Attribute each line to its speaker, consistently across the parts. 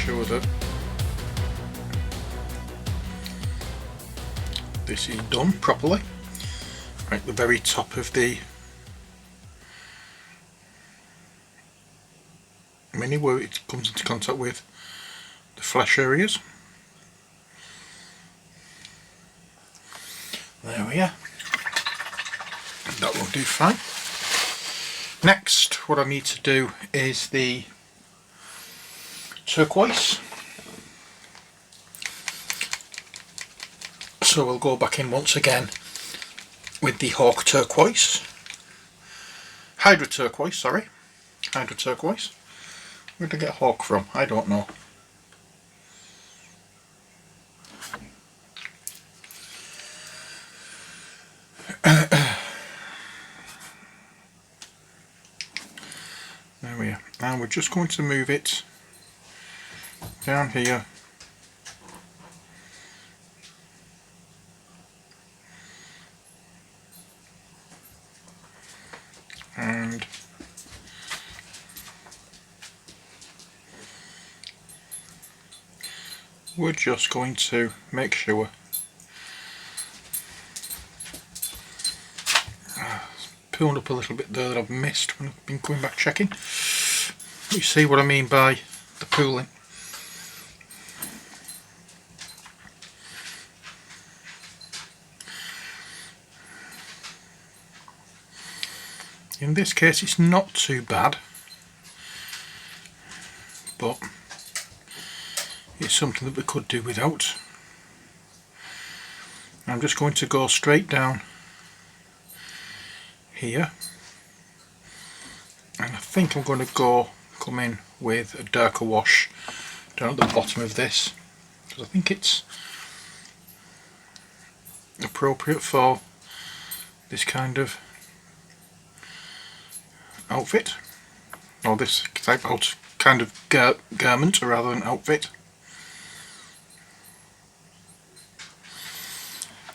Speaker 1: sure that this is done properly. Right, the very top of the mini where it comes into contact with the flesh areas. There we are. That will do fine. Next, what I need to do is the turquoise. So we'll go back in once again with the Hawk turquoise. Hydra turquoise, sorry. Hydra turquoise. Where did I get Hawk from? I don't know. There we are. Now we're just going to move it down here and we're just going to make sure pulling up a little bit there that I've missed when I've been going back checking. You see what I mean by the pooling. In this case it's not too bad, but it's something that we could do without. I'm just going to go straight down here, and I think I'm going to come in with a darker wash down at the bottom of this, because I think it's appropriate for this kind of outfit, or this type of kind of garment rather than outfit.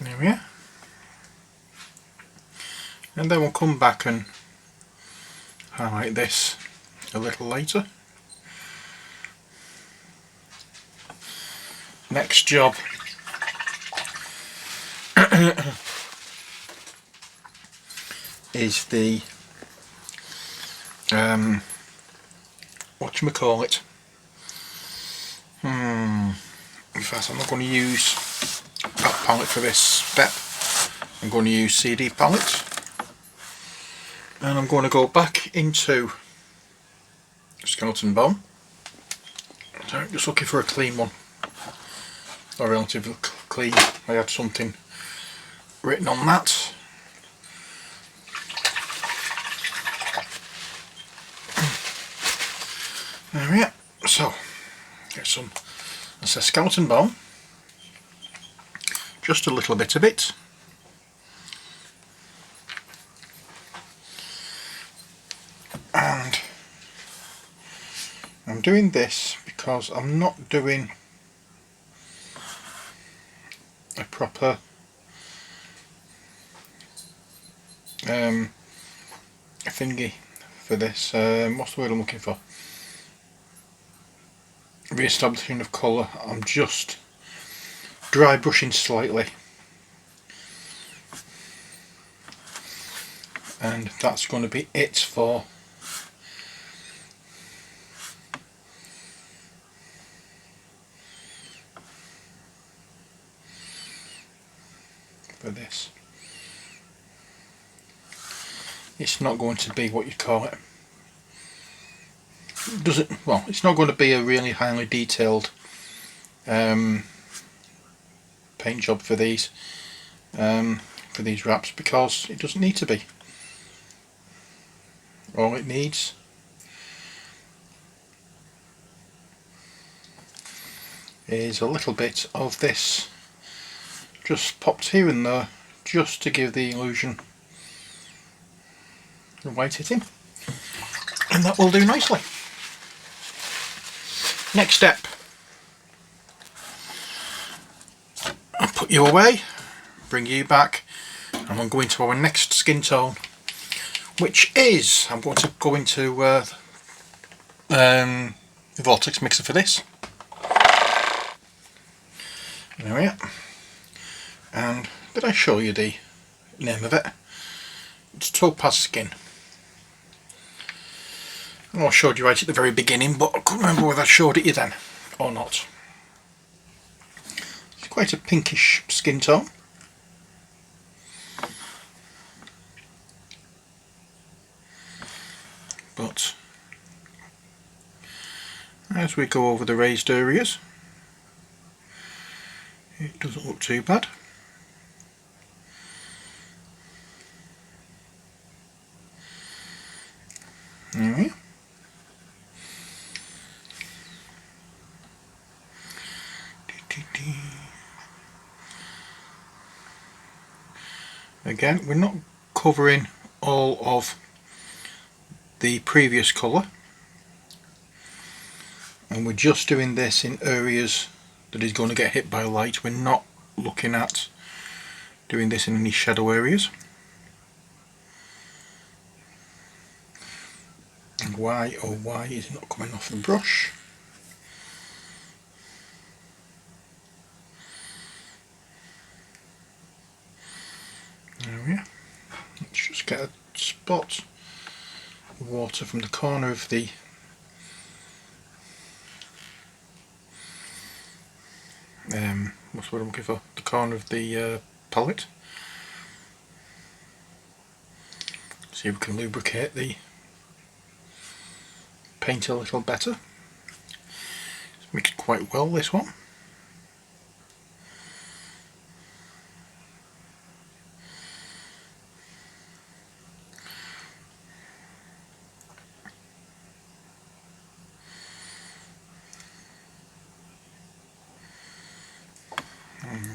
Speaker 1: There we are. And then we'll come back and highlight this a little later. Next job is the whatchamacallit. In fact, I'm not going to use that palette for this step. I'm going to use CD palette, and I'm going to go back into skeleton bone. So I'm just looking for a clean one, or relatively clean. I had something written on that. There we are. So get some, that's a skeleton bone, just a little bit of it. And I'm doing this because I'm not doing a proper thingy for this. What's the word I'm looking for? Re-establishing of colour. I'm just dry brushing slightly, and that's going to be it for this. It's not going to be what you call it. Does it? Well, it's not going to be a really highly detailed paint job for these wraps, because it doesn't need to be. All it needs is a little bit of this, just popped here and there, just to give the illusion of white hitting, and that will do nicely. Next step, I'll put you away, bring you back, and we'll go into our next skin tone, which is, I'm going to go into the Vortex mixer for this. There we are. And did I show you the name of it? It's Turquoise Skin. I know I showed you right at the very beginning, but I couldn't remember whether I showed it you then or not. It's quite a pinkish skin tone. But as we go over the raised areas, it doesn't look too bad. There we are. Again, we're not covering all of the previous colour, and we're just doing this in areas that is going to get hit by light. We're not looking at doing this in any shadow areas. And why, oh why is it not coming off the brush? There we are. Let's just get a spot of water from the corner of the what's what I'm looking for? The corner of the palette. See if we can lubricate the paint a little better. It's mixed quite well, this one.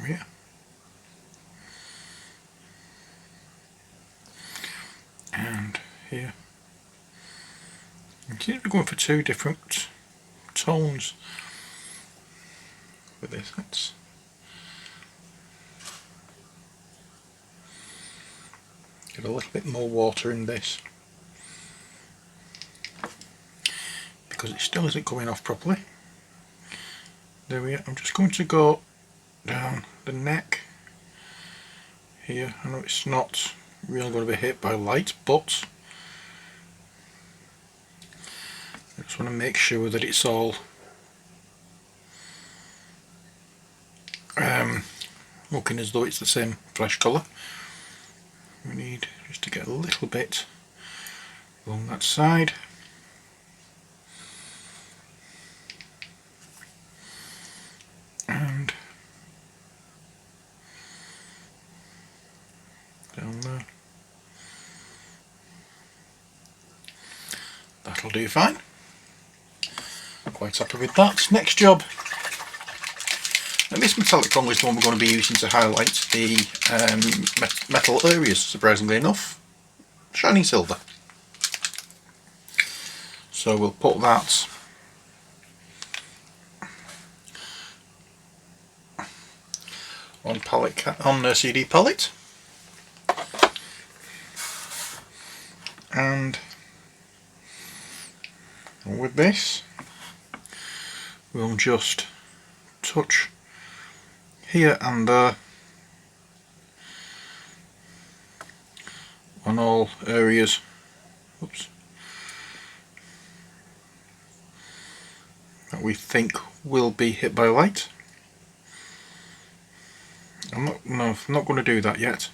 Speaker 1: Yeah. And here. We're going for two different tones with this. Let's get a little bit more water in this because it still isn't coming off properly. There we are. I'm just going to go down the neck here. I know it's not really going to be hit by light, but I just want to make sure that it's all looking as though it's the same flesh colour. We need just to get a little bit along that side. And down there. That'll do fine. Quite happy with that. Next job. And this metallic tongue is the one we're going to be using to highlight the metal areas, surprisingly enough. Shiny silver. So we'll put that on CD palette, and with this we'll just touch here and there on all areas. Oops. That we think will be hit by light. I'm not going to do that yet.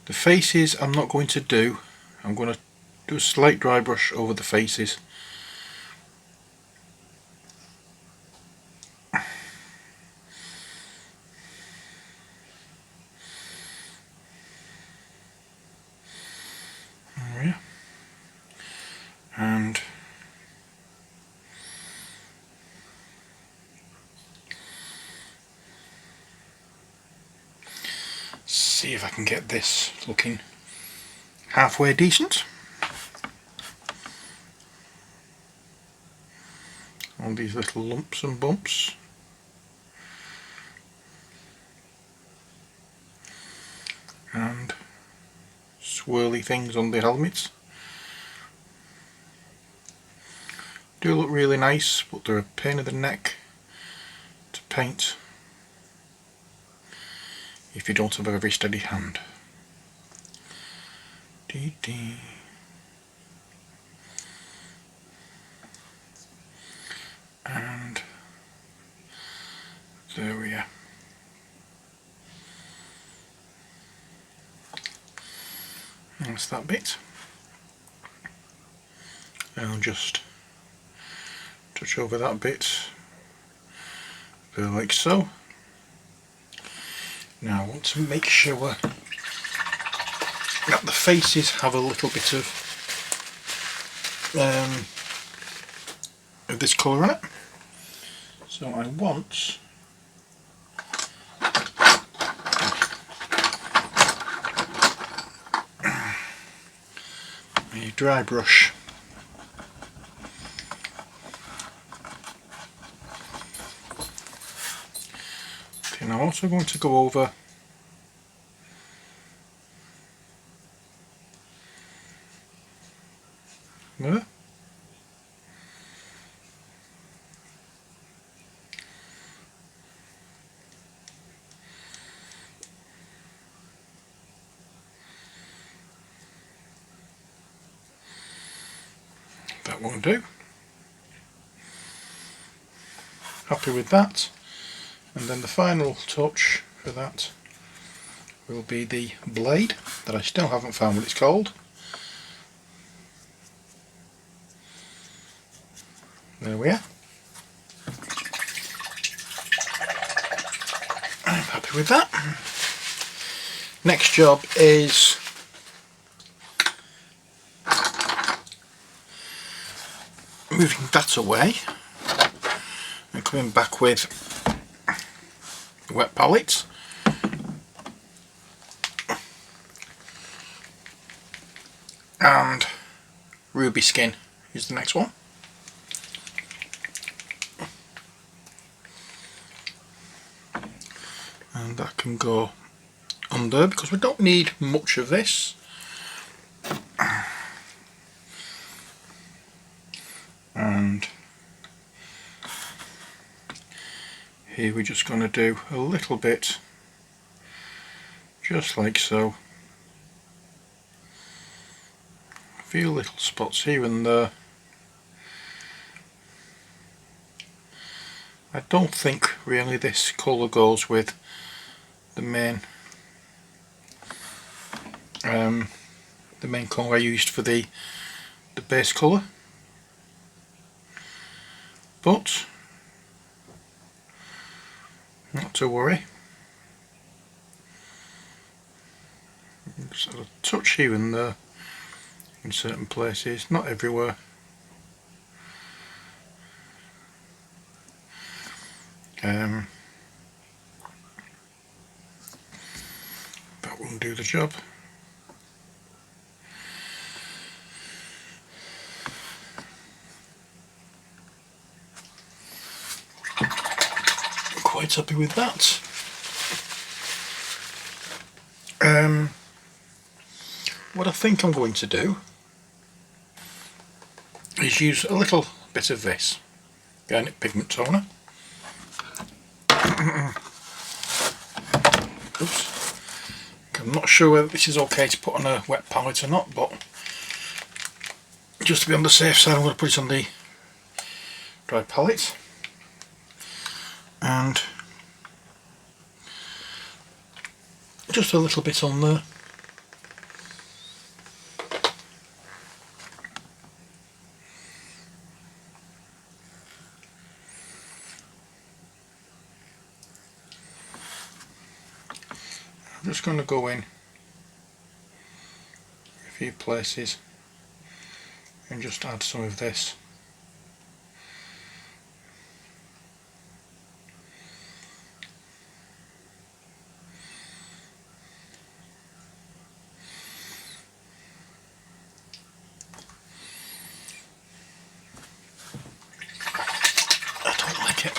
Speaker 1: The faces I'm not going to do. I'm going to do a slight dry brush over the faces. There we are. And see if I can get this looking halfway decent. All these little lumps and bumps. And swirly things on the helmets. Do look really nice, but they're a pain in the neck to paint if you don't have a very steady hand. And there we are. That's that bit. And I'll just touch over that bit like so. Now I want to make sure that the faces have a little bit of this colour on it. So I want a dry brush. Okay, now I'm also going to go over there. That won't do. Happy with that. And then the final touch for that will be the blade that I still haven't found what it's called. There we are. I'm happy with that. Next job is moving that away and coming back with the wet palette and Ruby Skin is the next one. And that can go under because we don't need much of this. And here we're just going to do a little bit, just like so. A few little spots here and there. I don't think really this colour goes with the main colour I used for the base colour, but not to worry. Just a touch here and there in certain places, not everywhere. That won't do the job. I'm quite happy with that. What I think I'm going to do is use a little bit of this, again, Pigment Toner. Oops. I'm not sure whether this is okay to put on a wet palette or not, but just to be on the safe side I'm going to put it on the dry palette. And just a little bit on there. I'm just going to go in a few places and just add some of this. I don't like it.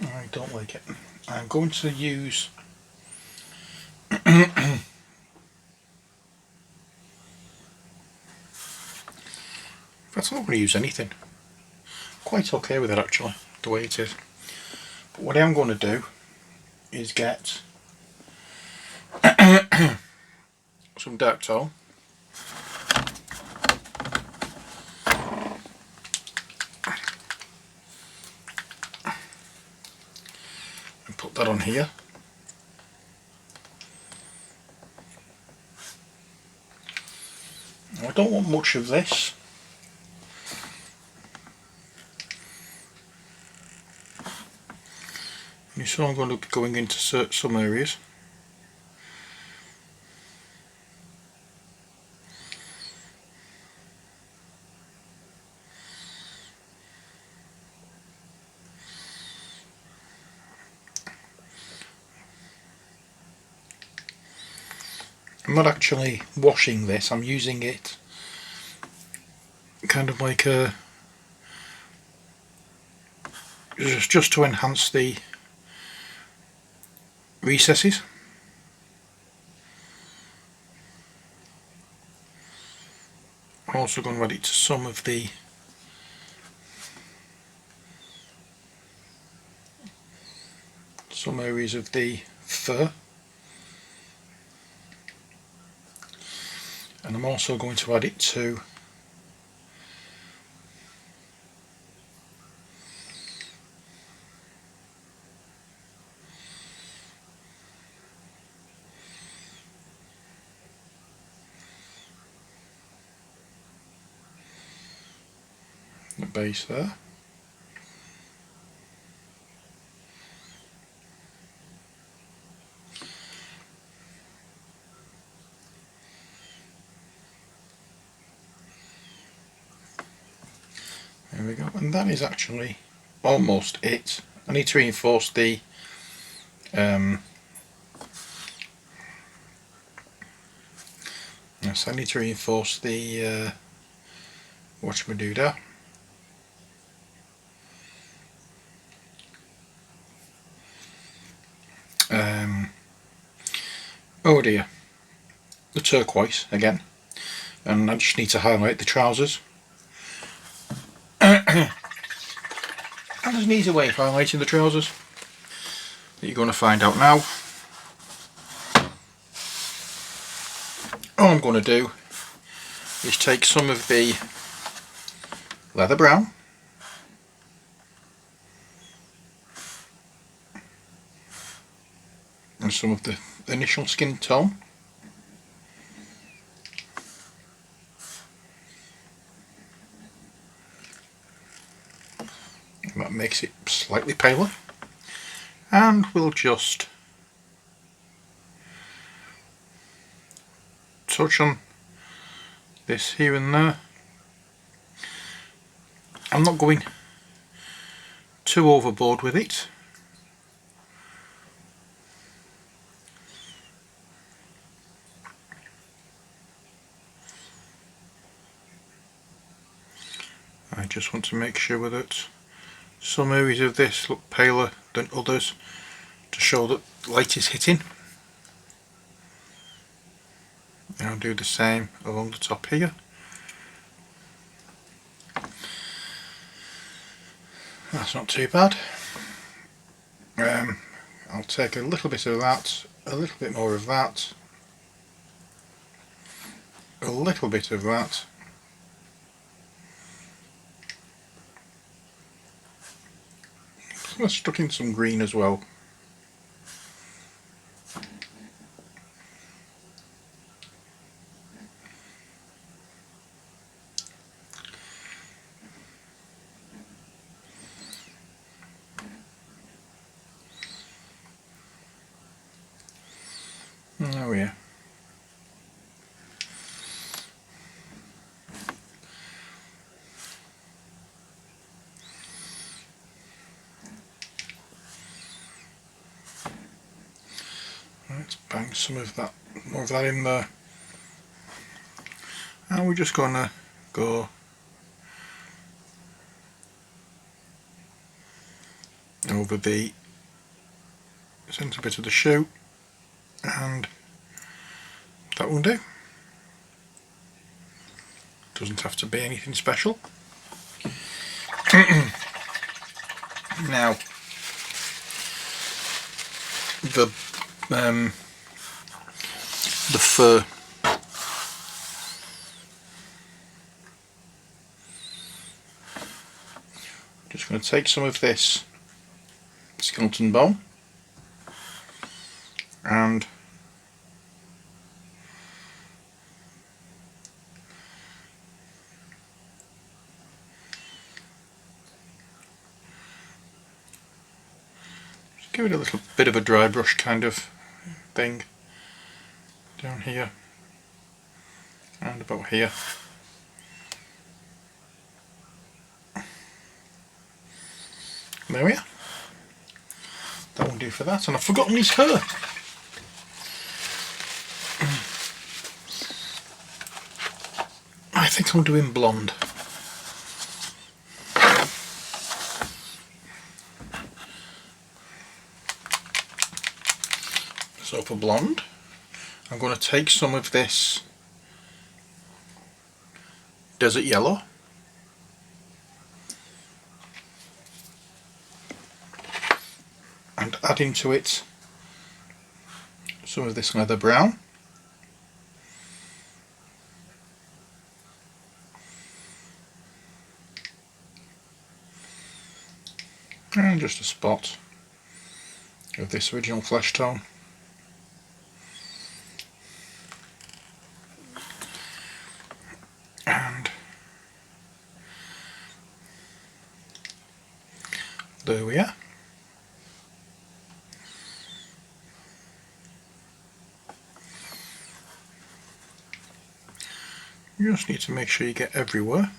Speaker 1: I don't like it. I'm going to use going to use anything. Quite okay with it actually, the way it is. But what I am going to do is get some dark tone. And put that on here. Now, I don't want much of this. So I'm going to be going into some areas. I'm not actually washing this, I'm using it kind of like a just to enhance the recesses. I'm also going to add it to some of the areas of the fur, and I'm also going to add it to the base there. There we go, and that is actually almost it. I need to reinforce the yes, I need to reinforce the whatchamacallit. Oh dear, the turquoise again, and I just need to highlight the trousers. And there's an easy way of highlighting the trousers that you're going to find out now. All I'm going to do is take some of the leather brown and some of the initial skin tone, and that makes it slightly paler, and we'll just touch on this here and there. I'm not going too overboard with it. I just want to make sure that some areas of this look paler than others to show that light is hitting. And I'll do the same along the top here. That's not too bad. I'll take a little bit of that, a little bit more of that, a little bit of that, I stuck in some green as well. Oh yeah. Let's bang some of that, more of that in there. And we're just going to go over the centre bit of the shoe, and that will do. Doesn't have to be anything special. Now the fur. Just going to take some of this skeleton bone and just give it a little bit of a dry brush kind of thing down here and about here. There we are. That will do for that. And I've forgotten his hair. I think I'll do him blonde. So for blonde, I'm going to take some of this desert yellow and add into it some of this leather brown, and just a spot of this original flesh tone. And there we are. You just need to make sure you get everywhere.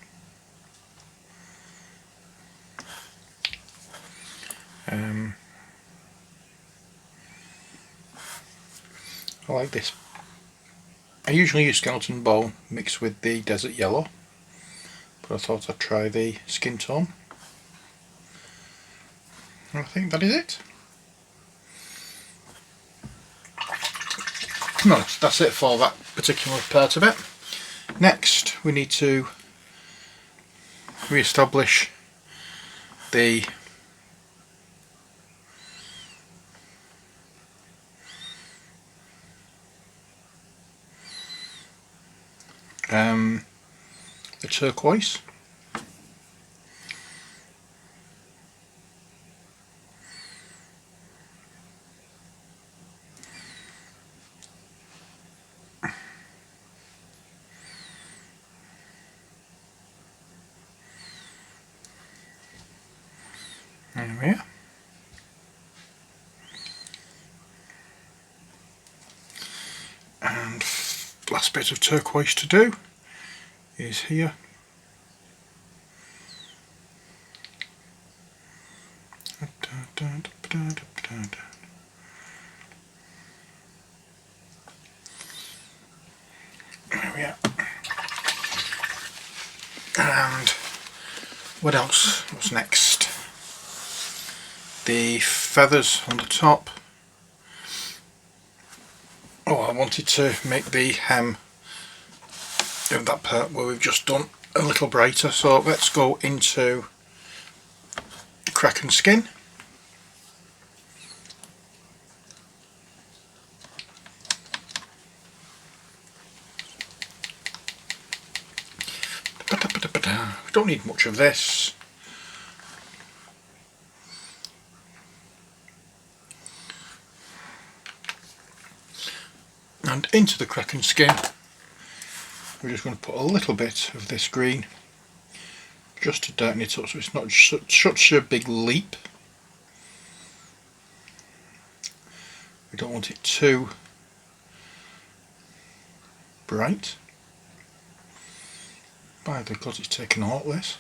Speaker 1: I like this. I usually use skeleton bone mixed with the desert yellow, but I thought I'd try the skin tone. I think that is it. No, that's it for that particular part of it. Next we need to re-establish the turquoise. There we are. And last bit of turquoise to do is here. There we are. And what else? What's next? The feathers on the top. Oh, I wanted to make the hem of that part where we've just done a little brighter, so let's go into Kraken Skin. We don't need much of this. And into the Kraken Skin we're just going to put a little bit of this green just to darken it up so it's not such a big leap. We don't want it too bright, either because it's taken a lot less.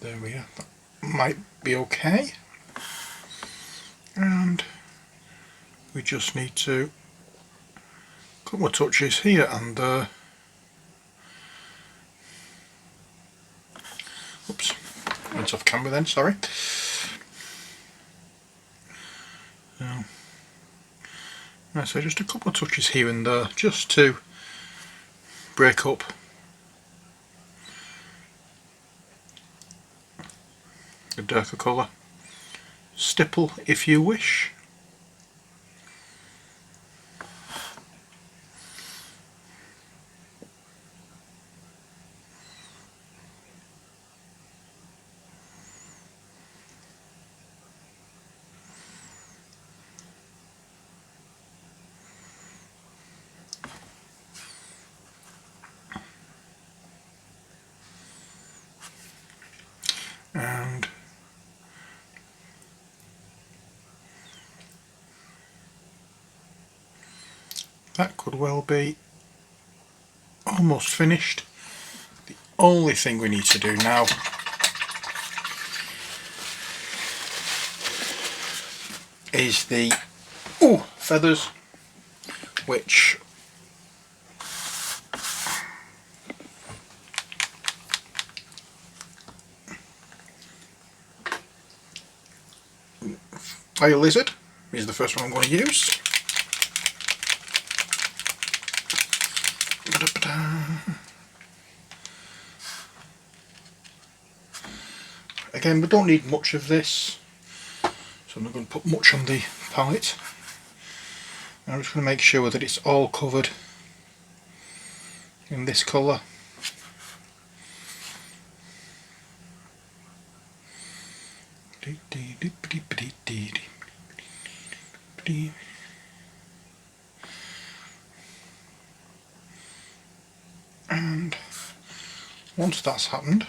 Speaker 1: There we are, that might be okay. And we just need to a couple of touches here and there. Oops, went off camera then, sorry. So just a couple of touches here and there just to break up a darker colour. Stipple if you wish. And that could well be almost finished. The only thing we need to do now is the feathers, which Fire Lizard is the first one I'm going to use. Again, we don't need much of this, so I'm not going to put much on the palette. I'm just going to make sure that it's all covered in this colour. And once that's happened,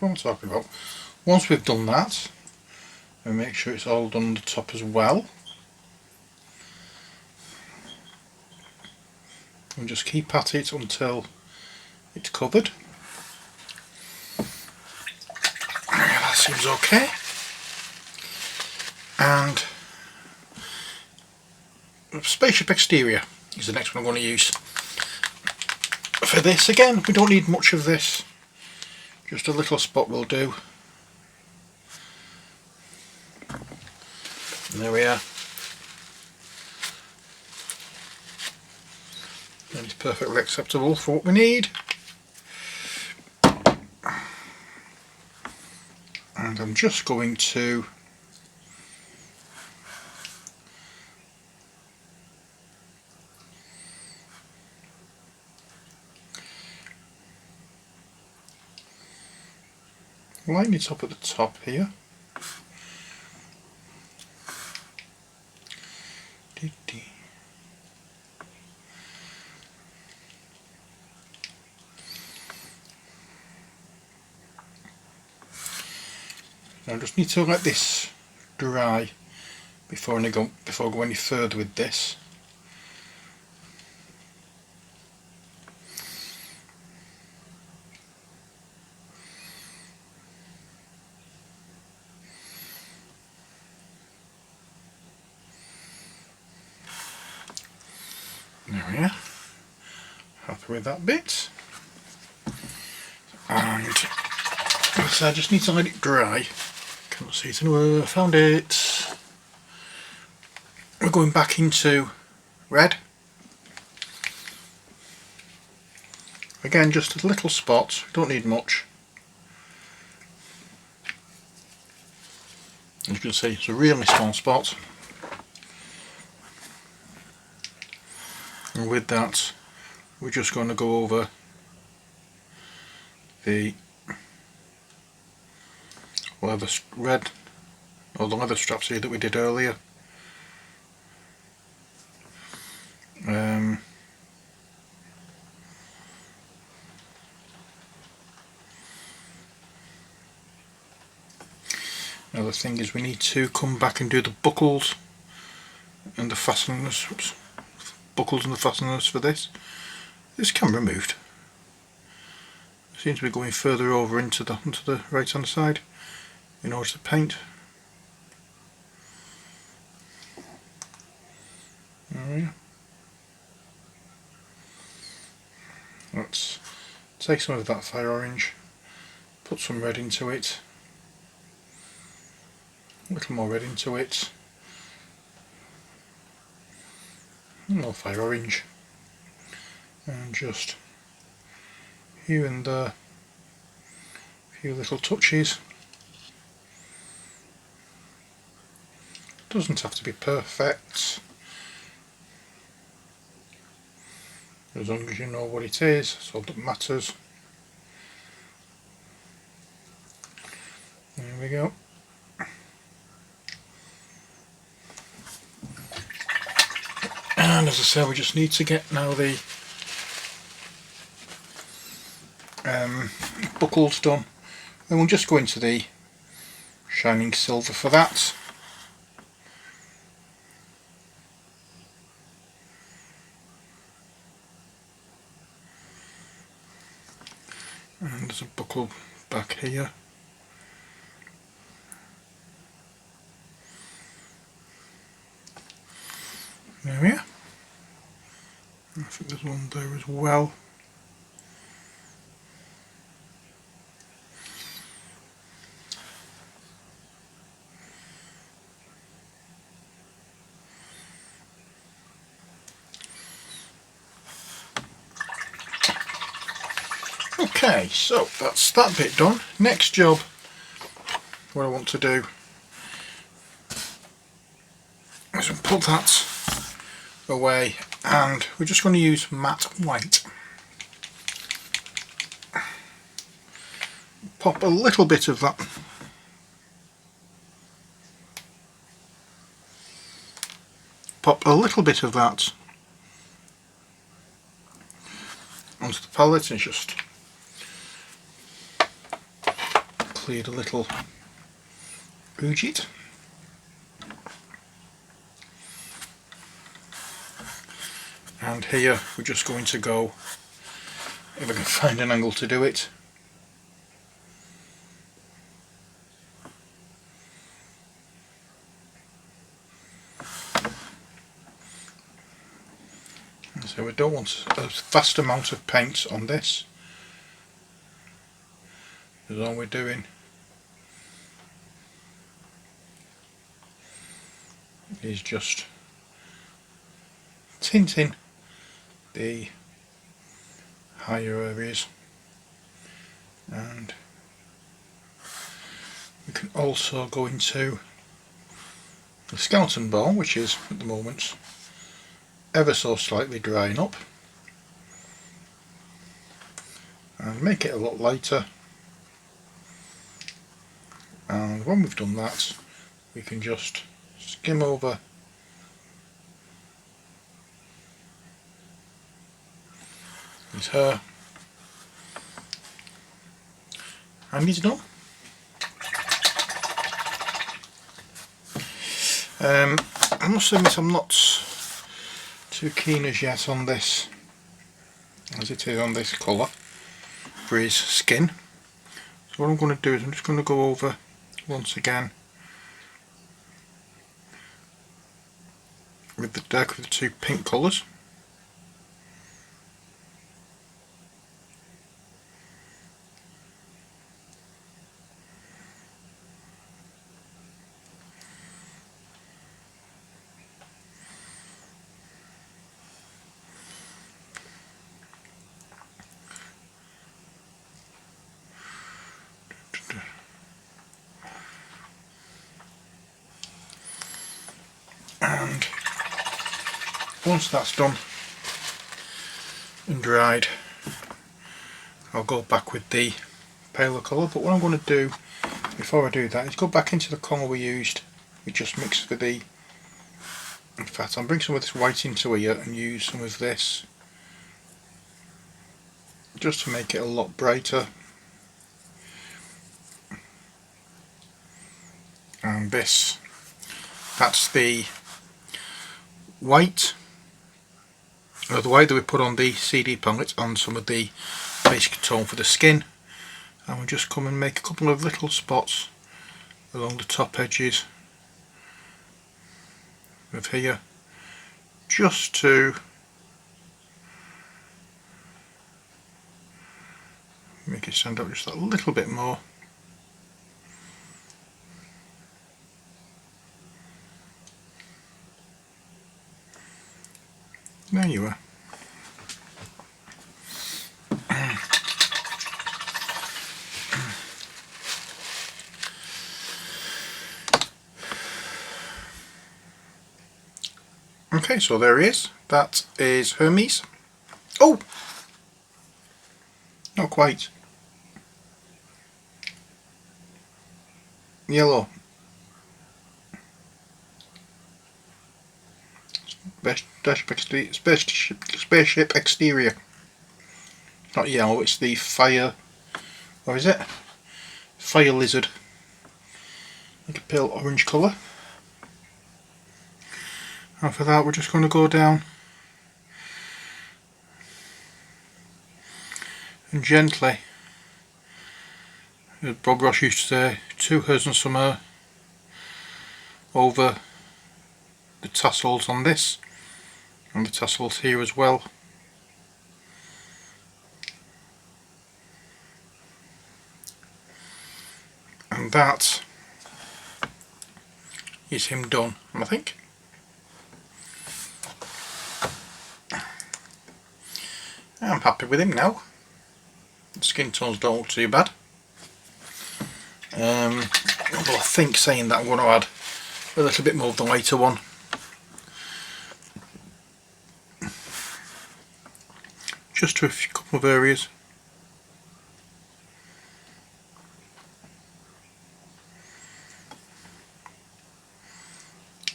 Speaker 1: what I'm talking about, once we've done that, we make sure it's all done on the top as well, and just keep at it until it's covered. That seems okay. And Spaceship Exterior is the next one I'm going to use for this. Again, we don't need much of this, just a little spot will do. And there we are. And it's perfectly acceptable for what we need. And I'm just going to line it up at the top here. I just need to let this dry before I go any further with this. There we are. Happy with that bit. And so I just need to let it dry. Can't see it anywhere. I found it. We're going back into red. Again, just a little spot, don't need much. As you can see, it's a really small spot. And with that, we're just going to go over the leather red, or the leather straps here that we did earlier. Another thing is we need to come back and do the buckles and the fasteners. Oops. Buckles and the fasteners for this. This can be removed. It seems to be going further over onto the right hand side in order to paint. There we are. Let's take some of that fire orange, put some red into it, a little more red into it, Malfire orange, and just here and there a few little touches. Doesn't have to be perfect, as long as you know what it is, that's all that matters. There we go. And as I say, we just need to get now the buckles done, and we'll just go into the shining silver for that. And there's a buckle back here. There we are. I think there's one there as well. Okay, so that's that bit done. Next job, what I want to do is put that away, and we're just going to use matte white. Pop a little bit of that onto the palette, and just cleared a little oogit. And here we're just going to go, if I can find an angle to do it, and so we don't want a vast amount of paint on this, because all we're doing is just tinting the higher areas. And we can also go into the skeleton ball, which is at the moment ever so slightly drying up, and make it a lot lighter. And when we've done that, we can just skim over his hair, and he's done. I must admit I'm not too keen as yet on this, as it is on this colour for his skin. So what I'm going to do is I'm just going to go over once again with the dark of the two pink colours. And once that's done and dried, I'll go back with the paler colour. But what I'm going to do before I do that is go back into the colour we used. We just mixed with the, in fact I'll bring some of this white into here and use some of this just to make it a lot brighter. And this, that's the white, or the white that we put on the CD palette on some of the basic tone for the skin, and we'll just come and make a couple of little spots along the top edges of here, just to make it stand out just a little bit more. There you are. Okay, so there he is. That is Hermes. Oh! Not quite. Yellow. Spaceship Exterior. Not yellow, it's the fire. What is it? Fire lizard. Like a pale orange colour. And for that we're just going to go down and gently, as Bob Ross used to say, 2 hairs and some hair over the tassels on this and the tassels here as well. And that is him done, I think. I'm happy with him now. The skin tones don't look too bad. Although I think saying that I'm going to add a little bit more of the lighter one. Just to a couple of areas.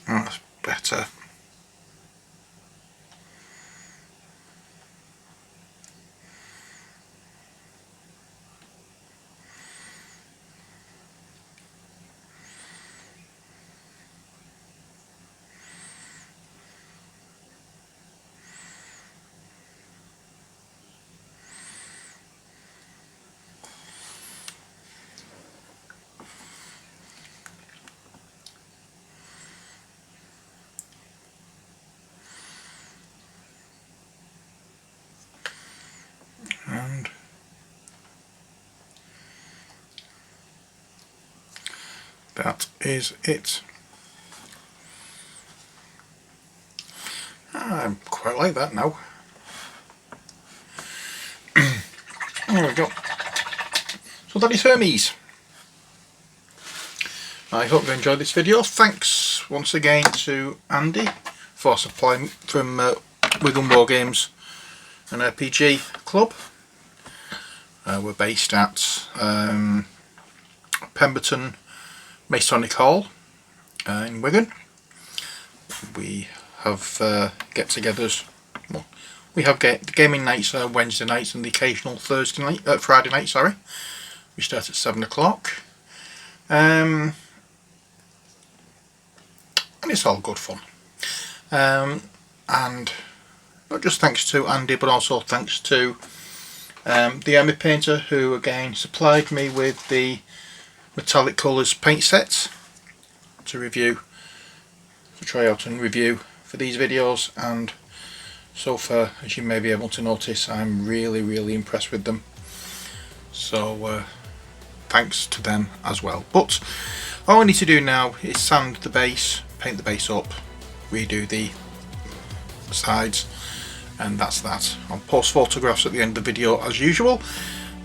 Speaker 1: That's better. And that is it. I quite like that now. There we go. So that is Hermes. I hope you enjoyed this video. Thanks once again to Andy for supplying from Wigan Wargames and RPG Club. We're based at Pemberton Masonic Hall in Wigan. We have get-togethers. Well, we have gaming nights Wednesday nights and the occasional Friday night. Sorry, we start at 7 o'clock, and it's all good fun. And not just thanks to Andy, but also thanks to the Hermes painter, who again supplied me with the metallic colours paint sets to try out and review for these videos. And so far, as you may be able to notice, I'm really impressed with them. So thanks to them as well. But all I need to do now is sand the base, paint the base up, redo the sides, and that's that. I'll post photographs at the end of the video as usual.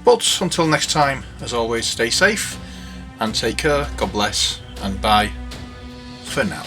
Speaker 1: But until next time, as always, stay safe and take care. God bless, and bye for now.